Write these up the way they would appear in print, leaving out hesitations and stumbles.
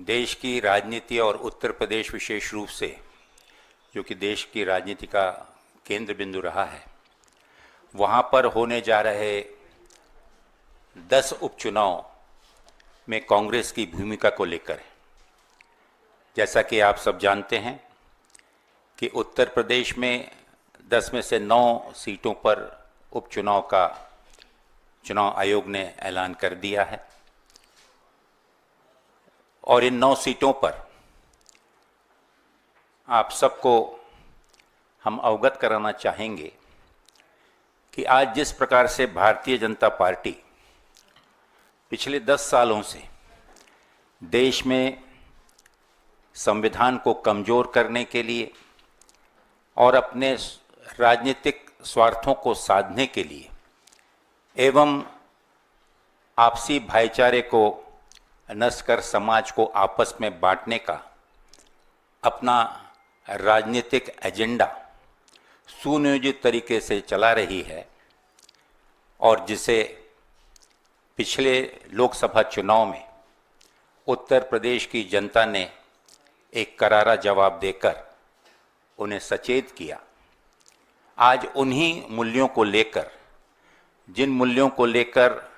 देश की राजनीति और उत्तर प्रदेश विशेष रूप से, जो कि देश की राजनीति का केंद्र बिंदु रहा है, वहाँ पर होने जा रहे 10 उपचुनाव में कांग्रेस की भूमिका को लेकर, जैसा कि आप सब जानते हैं कि उत्तर प्रदेश में 10 में से 9 सीटों पर उपचुनाव का चुनाव आयोग ने ऐलान कर दिया है और इन 9 सीटों पर आप सबको हम अवगत कराना चाहेंगे कि आज जिस प्रकार से भारतीय जनता पार्टी पिछले 10 सालों से देश में संविधान को कमजोर करने के लिए और अपने राजनीतिक स्वार्थों को साधने के लिए एवं आपसी भाईचारे को नष्ट कर समाज को आपस में बांटने का अपना राजनीतिक एजेंडा सुनियोजित तरीके से चला रही है और जिसे पिछले लोकसभा चुनाव में उत्तर प्रदेश की जनता ने एक करारा जवाब देकर उन्हें सचेत किया। आज उन्हीं मूल्यों को लेकर, जिन मूल्यों को लेकर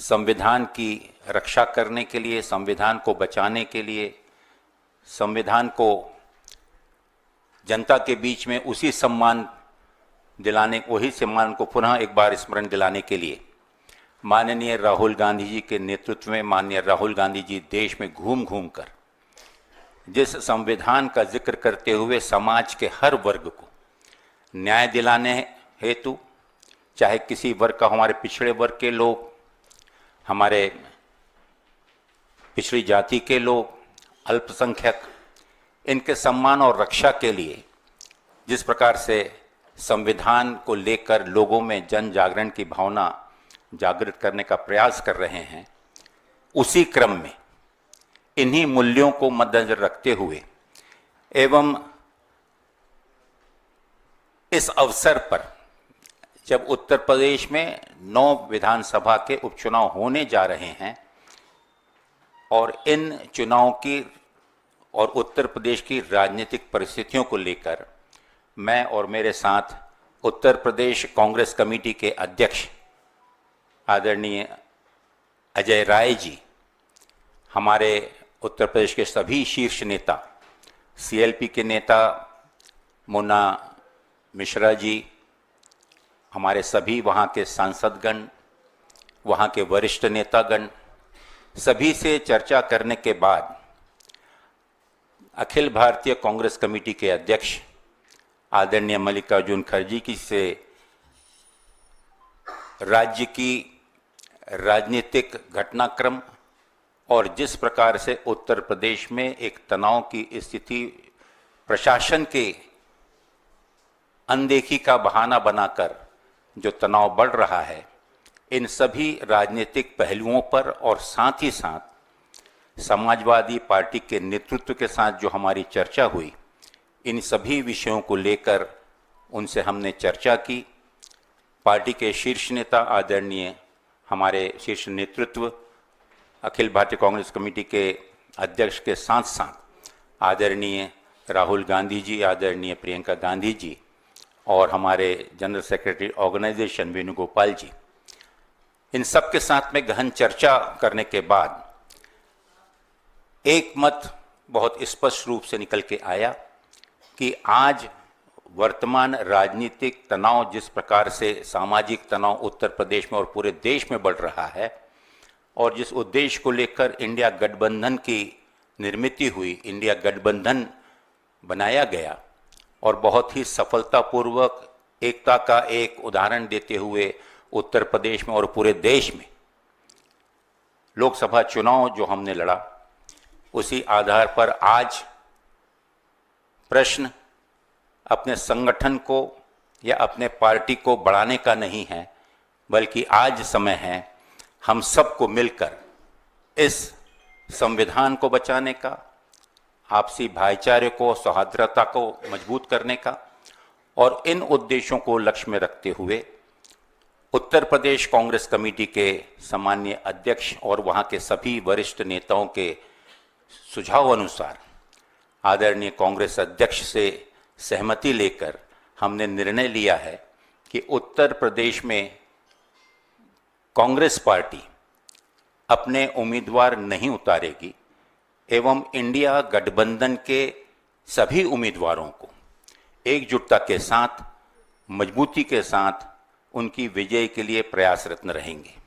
संविधान की रक्षा करने के लिए, संविधान को बचाने के लिए, संविधान को जनता के बीच में वही सम्मान को पुनः एक बार स्मरण दिलाने के लिए माननीय राहुल गांधी जी के नेतृत्व में माननीय राहुल गांधी जी देश में घूम घूम कर जिस संविधान का जिक्र करते हुए समाज के हर वर्ग को न्याय दिलाने हेतु, चाहे किसी वर्ग का, हमारे पिछड़े वर्ग के लोग, हमारे पिछड़ी जाति के लोग, अल्पसंख्यक, इनके सम्मान और रक्षा के लिए जिस प्रकार से संविधान को लेकर लोगों में जन जागरण की भावना जागृत करने का प्रयास कर रहे हैं, उसी क्रम में इन्हीं मूल्यों को मद्देनजर रखते हुए एवं इस अवसर पर जब उत्तर प्रदेश में 9 विधानसभा के उपचुनाव होने जा रहे हैं और इन चुनाव की और उत्तर प्रदेश की राजनीतिक परिस्थितियों को लेकर मैं और मेरे साथ उत्तर प्रदेश कांग्रेस कमेटी के अध्यक्ष आदरणीय अजय राय जी, हमारे उत्तर प्रदेश के सभी शीर्ष नेता, सीएलपी के नेता मुन्ना मिश्रा जी, हमारे सभी वहाँ के सांसदगण, वहाँ के वरिष्ठ नेतागण, सभी से चर्चा करने के बाद अखिल भारतीय कांग्रेस कमेटी के अध्यक्ष आदरणीय मल्लिकार्जुन खड़गे जी से राज्य की राजनीतिक घटनाक्रम और जिस प्रकार से उत्तर प्रदेश में एक तनाव की स्थिति प्रशासन के अनदेखी का बहाना बनाकर जो तनाव बढ़ रहा है, इन सभी राजनीतिक पहलुओं पर और साथ ही साथ समाजवादी पार्टी के नेतृत्व के साथ जो हमारी चर्चा हुई, इन सभी विषयों को लेकर उनसे हमने चर्चा की। पार्टी के शीर्ष नेता आदरणीय हमारे शीर्ष नेतृत्व अखिल भारतीय कांग्रेस कमेटी के अध्यक्ष के साथ साथ आदरणीय राहुल गांधी जी, आदरणीय प्रियंका गांधी जी और हमारे जनरल सेक्रेटरी ऑर्गेनाइजेशन वेणुगोपाल जी, इन सब के साथ में गहन चर्चा करने के बाद एक मत बहुत स्पष्ट रूप से निकल के आया कि आज वर्तमान राजनीतिक तनाव, जिस प्रकार से सामाजिक तनाव उत्तर प्रदेश में और पूरे देश में बढ़ रहा है और जिस उद्देश्य को लेकर इंडिया गठबंधन की निर्मित हुई, इंडिया गठबंधन बनाया गया और बहुत ही सफलतापूर्वक एकता का एक उदाहरण देते हुए उत्तर प्रदेश में और पूरे देश में लोकसभा चुनाव जो हमने लड़ा, उसी आधार पर आज प्रश्न अपने संगठन को या अपने पार्टी को बढ़ाने का नहीं है, बल्कि आज समय है हम सबको मिलकर इस संविधान को बचाने का, आपसी भाईचारे को, सौहार्दता को मजबूत करने का और इन उद्देश्यों को लक्ष्य में रखते हुए उत्तर प्रदेश कांग्रेस कमेटी के सम्माननीय अध्यक्ष और वहां के सभी वरिष्ठ नेताओं के सुझाव अनुसार आदरणीय कांग्रेस अध्यक्ष से सहमति लेकर हमने निर्णय लिया है कि उत्तर प्रदेश में कांग्रेस पार्टी अपने उम्मीदवार नहीं उतारेगी एवं इंडिया गठबंधन के सभी उम्मीदवारों को एकजुटता के साथ, मजबूती के साथ उनकी विजय के लिए प्रयासरत रहेंगे।